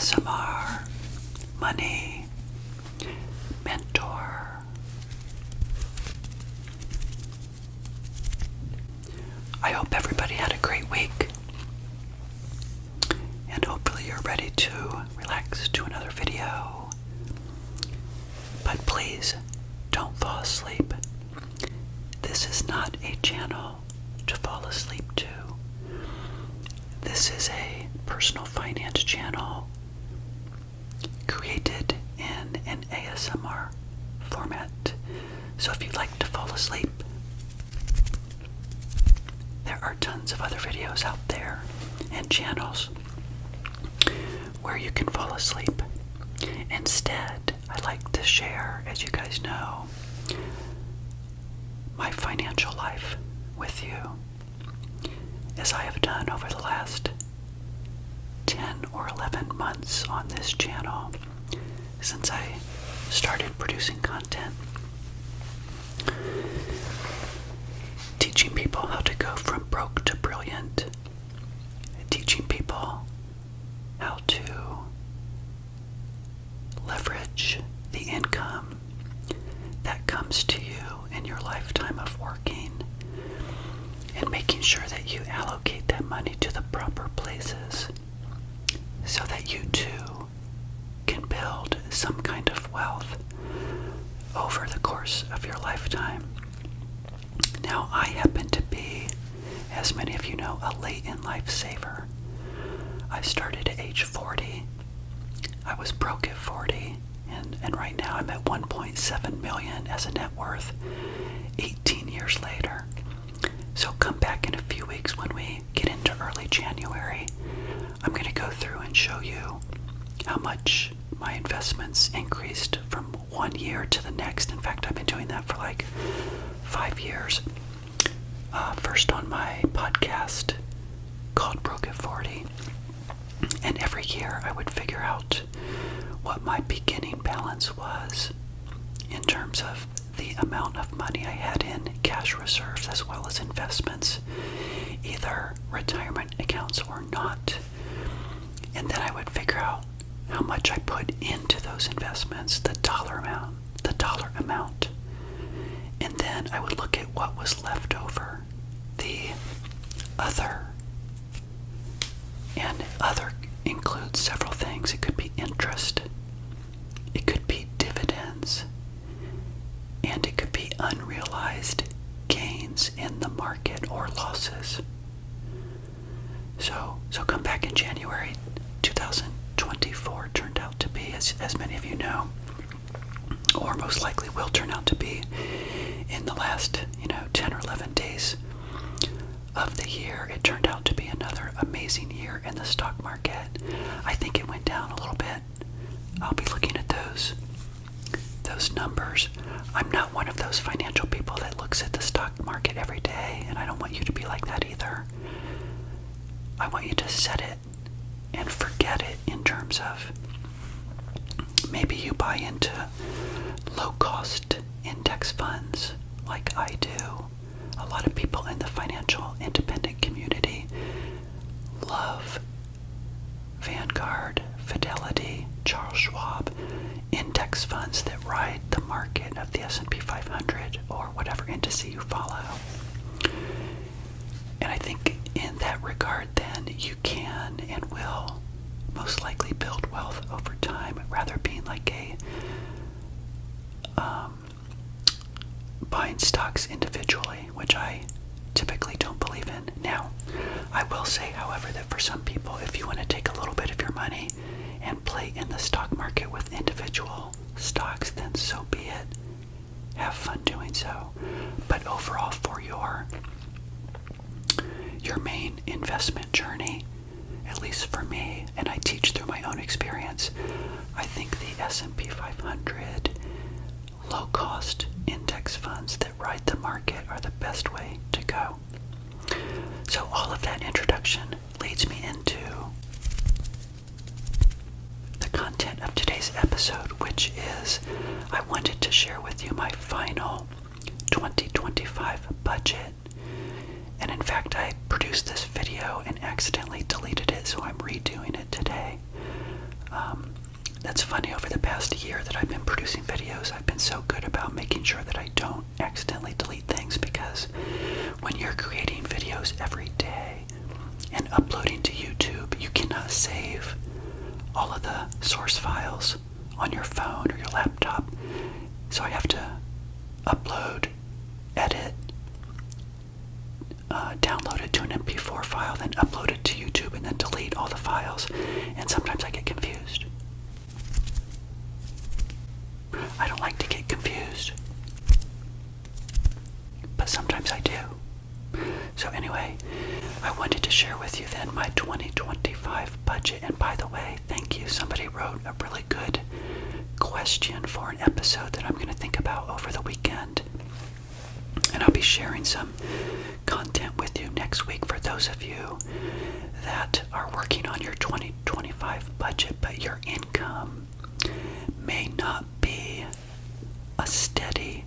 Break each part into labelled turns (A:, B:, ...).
A: ASMR money mentor. I hope everybody had a great week, and hopefully you're ready to relax to another video. But please don't fall asleep. This is not a channel to fall asleep to. This is a personal finance channel created in an ASMR format. So if you'd like to fall asleep, there are tons of other videos out there and channels where you can fall asleep. Instead, I like to share, as you guys know, my financial life with you, as I have done over the last 10 or 11 months on this channel since I started producing content, teaching people how to go from broke to brilliant, teaching people how to leverage the income that comes to you in your lifetime of working, and making sure that you allocate that money to the proper places so that you too can build some kind of wealth over the course of your lifetime. Now, I happen to be, as many of you know, a late in life saver. I started at age 40. I was broke at 40, and right now I'm at 1.7 million as a net worth 18 years later. So come back in a few weeks when we get into early January. I'm going to go through and show you how much my investments increased from one year to the next. In fact, I've been doing that for like 5 years. First on my podcast called Broke at 40. And every year I would figure out what my beginning balance was in terms of the amount of money I had in cash reserves as well as investments, either retirement accounts or not. And then I would figure out how much I put into those investments, the dollar amount. And then I would look at what was left over, the other. And other includes several things. It could be interest, it could be dividends, and it could be unrealized gains in the market or losses. So come back in January. 2024 turned out to be, as many of you know, or most likely will turn out to be in the last 10 or 11 days of the year. It turned out to be another amazing year in the stock market. I think it went down a little bit. I'll be looking at those numbers. I'm not one of those financial people that looks at the stock market every day, and I don't want you to be like that either. I want you to set it and forget it in terms of maybe you buy into low-cost index funds like I do. A lot of people in the financial independent community love Vanguard, Fidelity, Charles Schwab, index funds that ride the market of the S&P 500 or whatever index you follow. And I think in that regard, then, you can and will most likely build wealth over time, rather being like a buying stocks individually, which I typically don't believe in. Now, I will say, however, that for some people, if you want to take a little bit of your money and play in the stock market with individual stocks, then so be it. Have fun doing so. But overall, for your main investment journey, at least for me, and I teach through my own experience, I think the S&P 500 low-cost index funds that ride the market are the best way to go. So all of that introduction leads me into the content of today's episode, which is I wanted to share with you my final 2025 budget. And in fact, I produced this video and accidentally deleted it, so I'm redoing it today. That's funny, over the past year that I've been producing videos, I've been so good about making sure that I don't accidentally delete things, because when you're creating videos every day and uploading to YouTube, you cannot save all of the source files on your phone or your laptop. So I have to upload, edit, download it to an MP4 file, then upload it to YouTube, and then delete all the files. And sometimes I get confused. I don't like to get confused, but sometimes I do. So anyway, I wanted to share with you then my 2025 budget. And by the way, thank you. Somebody wrote a really good question for an episode that I'm going to think about over the weekend. And I'll be sharing some content with you next week for those of you that are working on your 2025 budget, but your income may not be a steady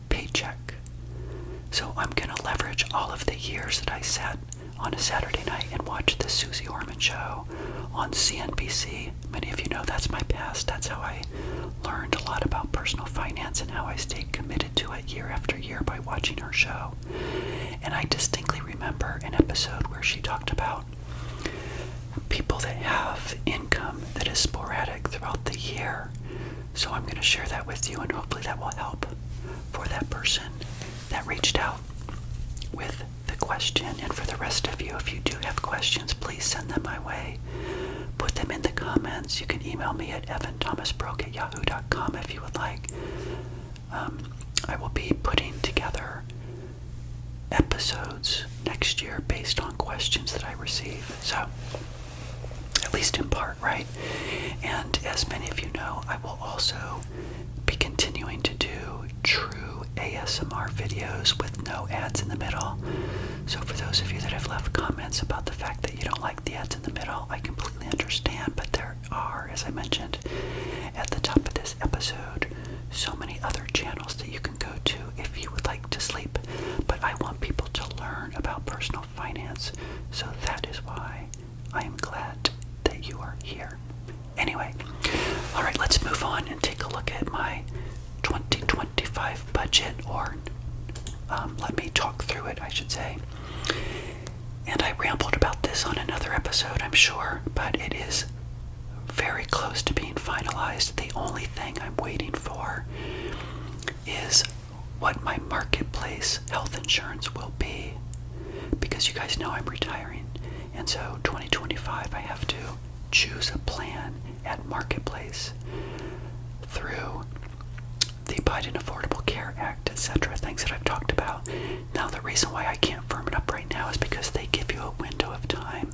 A: paycheck. So I'm going to leverage all of the years that I sat on a Saturday night and watched the Susie Orman show on CNBC. Many of you know that's my past. That's how I learned a lot about personal finance and how I stayed committed to it year after year, by watching her show. And I distinctly remember an episode where she talked about people that have income that is sporadic throughout the year. So I'm going to share that with you, and hopefully that will help for that person that reached out with the question. And for the rest of you, if you do have questions, please send them my way. Put them in the comments. You can email me at evanthomasbroke@yahoo.com if you would like. I will be putting together episodes next year based on questions that I receive. So, at least in part, right? And as many of you know, I will also be continuing to do true ASMR videos with no ads in the middle. So for those of you that have left comments about the fact that you don't like the ads in the middle, I completely understand, but there are, as I mentioned at the top of this episode, so many other channels that you can go to if you would like to sleep. But I want people to learn about personal finance, so that is why I am glad that you are here. Anyway, all right, let's move on and take a look at my 2025 budget, or let me talk through it, I should say. And I rambled about this on another episode, I'm sure, but it is very close to being finalized. The only thing I'm waiting for is what my marketplace health insurance will be, because you guys know I'm retiring, and so 2025 I have to choose a plan at Marketplace through the Biden Affordable Care Act, etc., things that I've talked about. Now, the reason why I can't firm it up right now is because they give you a window of time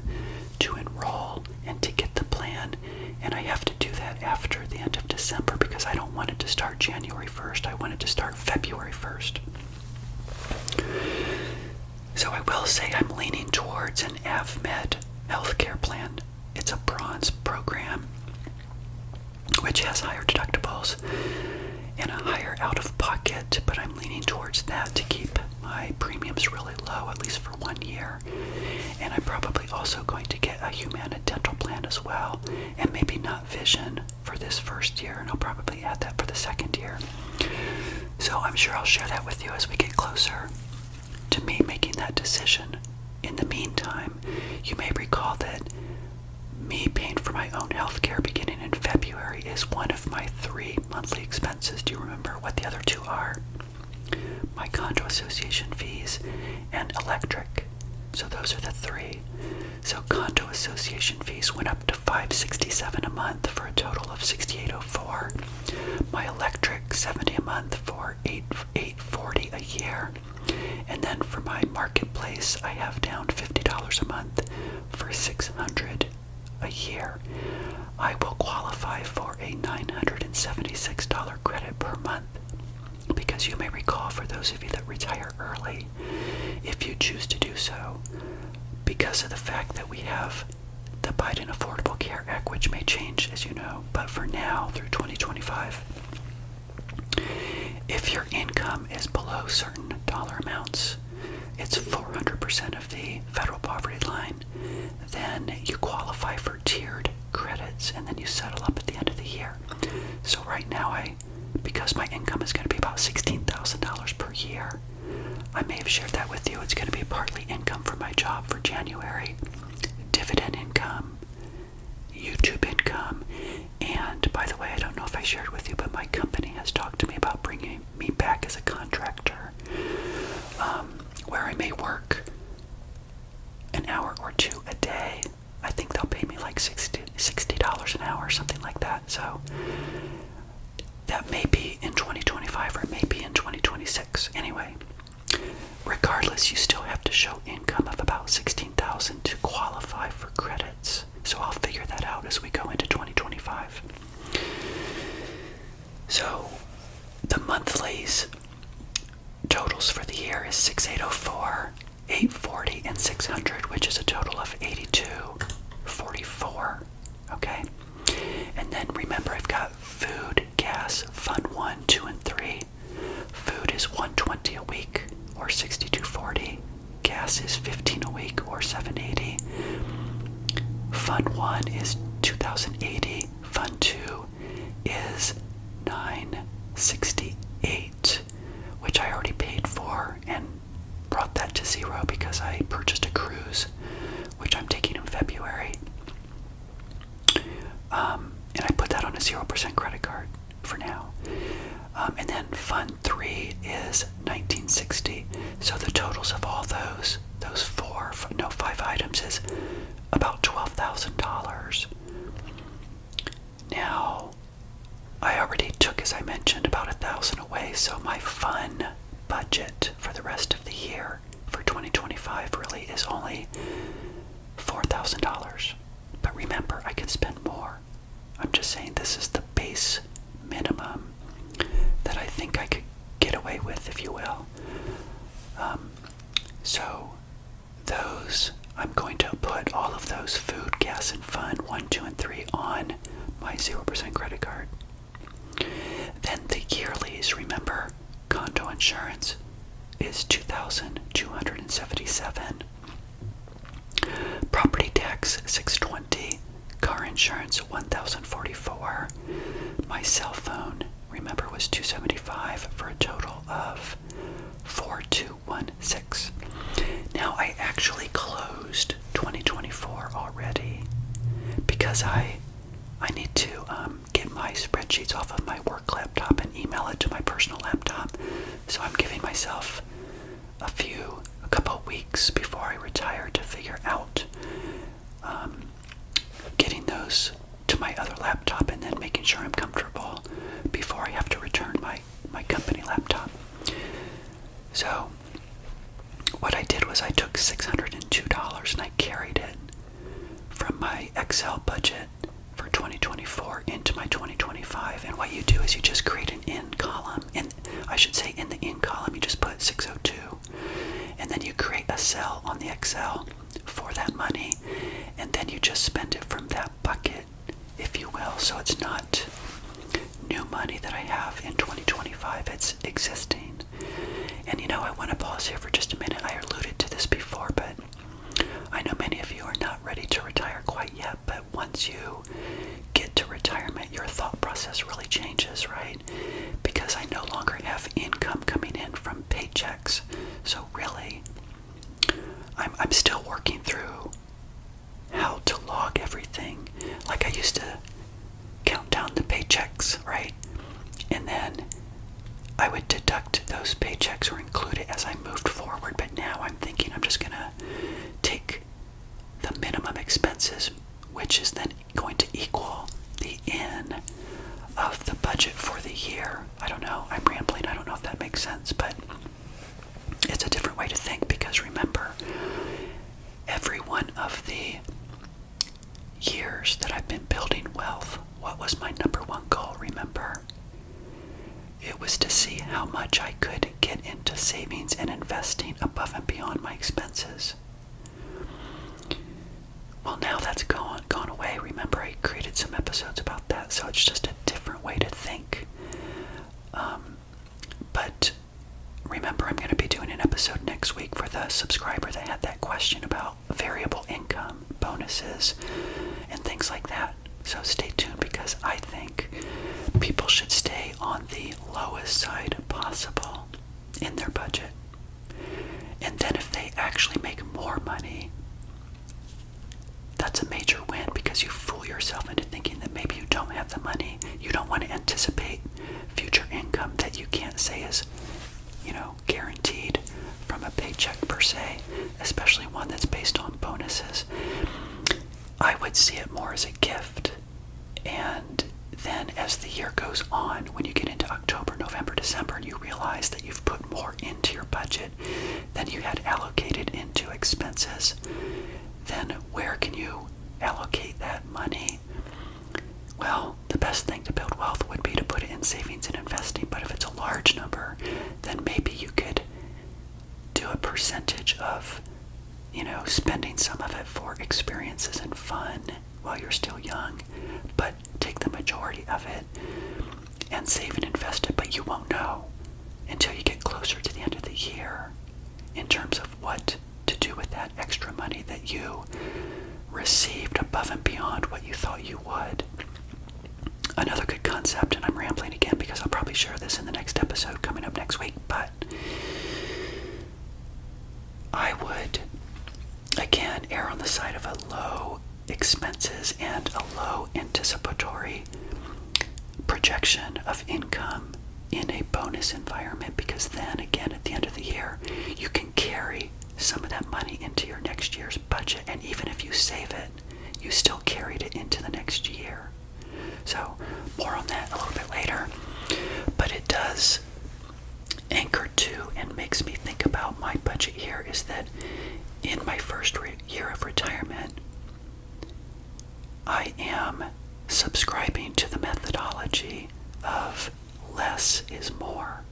A: to enroll and to get the plan, and I have to do that after the end of December, because I don't want it to start January 1st. I want it to start February 1st. So I will say I'm leaning towards an AvMed healthcare plan. It's a bronze program, which has higher deductibles and a higher out-of-pocket, but I'm leaning towards that to keep my premiums really low, at least for 1 year. And I'm probably also going to get a Humana dental plan as well, and maybe not vision for this first year, and I'll probably add that for the second year. So I'm sure I'll share that with you as we get closer to me making that decision. In the meantime, you may recall that me paying for my own health care beginning in February is one of my 3 monthly expenses. Do you remember what the other 2 are? My condo association fees and electric. So those are the 3. So condo association fees went up to $567 a month for a total of $6804. My electric $70 a month for $840 a year. And then for my marketplace, I have down $50 a month for $600 a year. I will qualify for a $976 credit per month, because you may recall, for those of you that retire early, if you choose to do so, because of the fact that we have the Biden Affordable Care Act, which may change, as you know, but for now, through 2025, if your income is below certain dollar amounts, it's 400% of the federal poverty line, then you qualify for tiered credits, and then you settle job for January, dividend income, YouTube income, and by the way, I don't know if I shared with you, but my company has talked to me about bringing me back as a contractor, where I may work an hour or two a day. I think they'll pay me like $60 an hour or something like that. So that may be in 2025 or it may be in 2026. Anyway, regardless, you still have to show income of about $16,000 to qualify for credits. So I'll figure that out as we go into 2025. So the monthlies totals for the year is 6,804, 840, and 600, which is a total of 8244. Okay? And then remember, I've got food, gas, fund 1, 2, and 3. Food is $120 a week or $62.40. Gas is $15 a week or $780. Fund 1 is $2,080. Fund 2 is $968, which I already paid for and brought that to zero because I purchased a cruise, which I'm taking in February. And I put that on a 0% credit card for now. And then Fund 3 is $1960. So the totals of all those 5 items is about $12,000. Now, I already took, as I mentioned, about $1,000 away, so my fun budget for the rest of the year for 2025 really is only $4,000. But remember, I can spend more. I'm just saying this is the base minimum that I think I could get away with, if you will. So those, I'm going to put all of those food, gas, and fun 1, 2, and 3 on my 0% credit card. Then the yearlies, remember, condo insurance is $2,277. Property tax $620. Car insurance $1,044. My cell phone, remember, was $275 for a total of $4,216. Now I actually closed 2024 already because I need to get my spreadsheets off of my work laptop and email it to my personal laptop. So I'm giving myself a couple weeks before I retire to figure out getting those to my other laptop and then making sure I'm comfortable before I have to return my company laptop. So what I did was I took $602 and I carried it from my Excel budget for 2024 into my 2025. And what you do is you just create an in column. And I should say in the in column, you just put 602. And then you create a cell on the Excel for that money. And then you just spend it from that bucket, if you will. So it's not new money that I have in 2025. It's existing. And I want to pause here for just a minute. I alluded to this before, but I know many of you are not ready to retire quite yet, but once you get to retirement, your thought process really changes, right? Because I no longer have income coming in from paychecks. So really, I'm still working through how to log everything. Like I used to count down the paychecks, right? And then I would deduct those paychecks or include it as I moved forward. But now I'm thinking I'm just going to take the minimum expenses, which is then going to equal the in of the budget for the year. I don't know. I'm rambling. I don't know if that makes sense, but it's a different way to think because remember, every one of the years that I've been building wealth, what was my number one goal, remember? It was to see how much I could get into savings and investing above and beyond my expenses. Well, now that's gone away. Remember, I created some episodes about that, so it's just a different way to think. But remember, I'm going to be doing an episode next week for the subscriber that had that question about variable income, bonuses, and things like that. So stay tuned because I think people should stay on the lowest side possible in their budget. And then if they actually make more money money, that's a major win, because you fool yourself into thinking that maybe you don't have the money. You don't want to anticipate future income that you can't say is, guaranteed from a paycheck per se, especially one that's based on bonuses. I would see it more as a gift. And then as the year goes on, when you get into October, November, December, and you realize that you've put more into your budget than you had allocated into expenses, then where can you allocate that money? Well, the best thing to build wealth would be to put it in savings and investing, but if it's a large number, then maybe you could do a percentage of, spending some of it for experiences and fun while you're still young, but take the majority of it and save and invest it. But you won't know until you get closer to the end of the year in terms of what to do with that extra money that you received above and beyond what you thought you would. Another good concept, and I'm rambling again because I'll probably share this in the next episode coming up next week, but I would, again, err on the side of a low expenses and a low anticipatory projection of income in a bonus environment, because then again at the end of the year you can carry some of that money into your next year's budget, and even if you save it, you still carried it into the next year. So more on that a little bit later, but it does anchor to and makes me think about my budget here is that in my first year of retirement, I am subscribing to the methodology of less is more.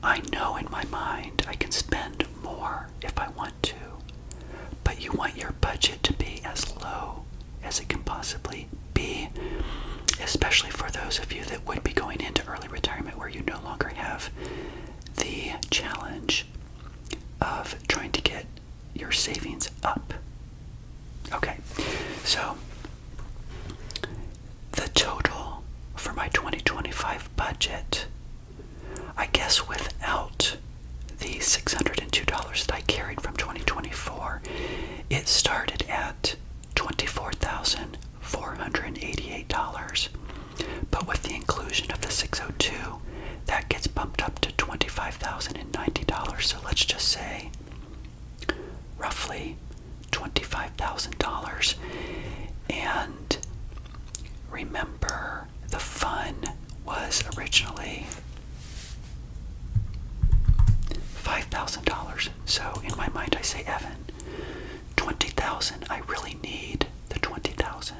A: I know in my mind I can spend more if I want to, but you want your budget to be as low as it can possibly be, especially for those of you that would be going into early retirement where you no longer have the challenge of trying to get your savings up. Okay, so the total for my 2025 budget, I guess without the $602 that I carried from 2024, it started at $24,488. But with the inclusion of the 602, that gets bumped up to $25,090. So let's just say roughly $25,000. And remember, the fun was originally $5,000. So in my mind I say, Evan, $20,000, I really need the $20,000.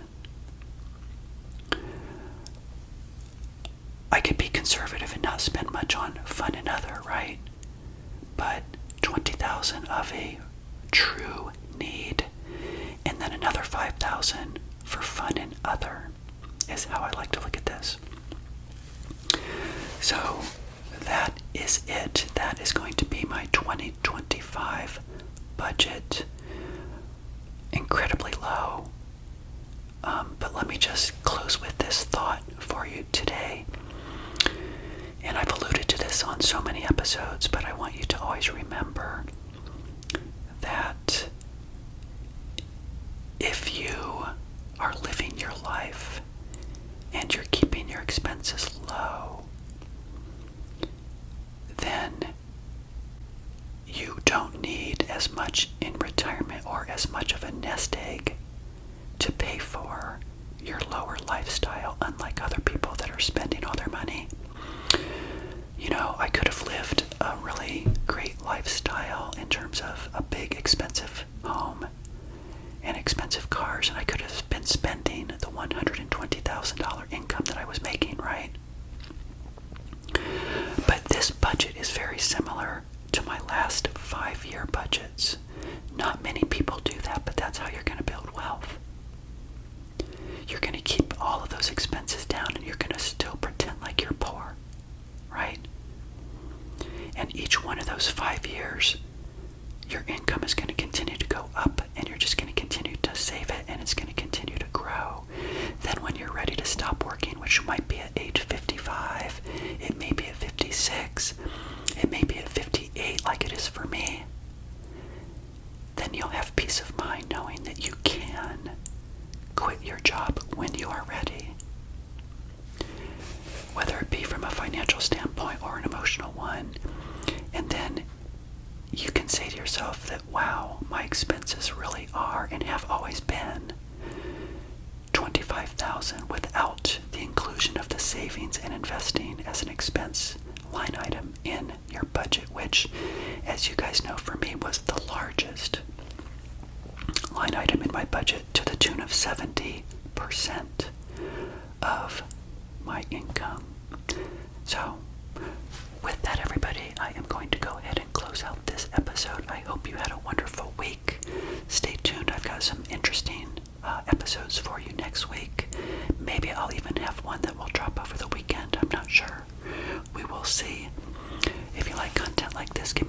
A: I could be conservative and not spend much on fun and other, right? But $20,000 of a true need, and then another $5,000 for fun and other is how I like to look at this. So that is it. That is going to be my 2025 budget. Incredibly low. But let me just close with this thought for you today. And I've alluded to this on so many episodes, but I want you to always remember that if you are living your life and you're keeping your expenses low, then you don't need as much in retirement or as much of a nest egg to pay for your lower lifestyle, unlike other people that are spending all their money. I could have lived a really great lifestyle in terms of a big expensive home and expensive cars, and I could have been spending the $120,000 income that I was making, right? But this budget is very similar to my last 5-year budgets. Not many people do that, but that's how you're going to build wealth. You're going to keep all of those expenses down, and you're going to still pretend like you're poor, right? And each one of those 5 years, your income is going to continue then you'll have peace of mind knowing that you can quit your job when you are ready. Whether it be from a financial standpoint or an emotional one. And then you can say to yourself that, wow, my expenses really are and have always been $25,000 without the inclusion of the savings and investing as an expense line item in your budget, which, as you guys know, for me was the largest line item in my budget, to the tune of 70% of my income. So, with that, everybody, I am going to go ahead and close out this episode. I hope you had a wonderful week. Stay tuned. I've got some interesting episodes for you next week. Maybe I'll even have one that will drop over the weekend. I'm not sure. We will see. If you like content like this, give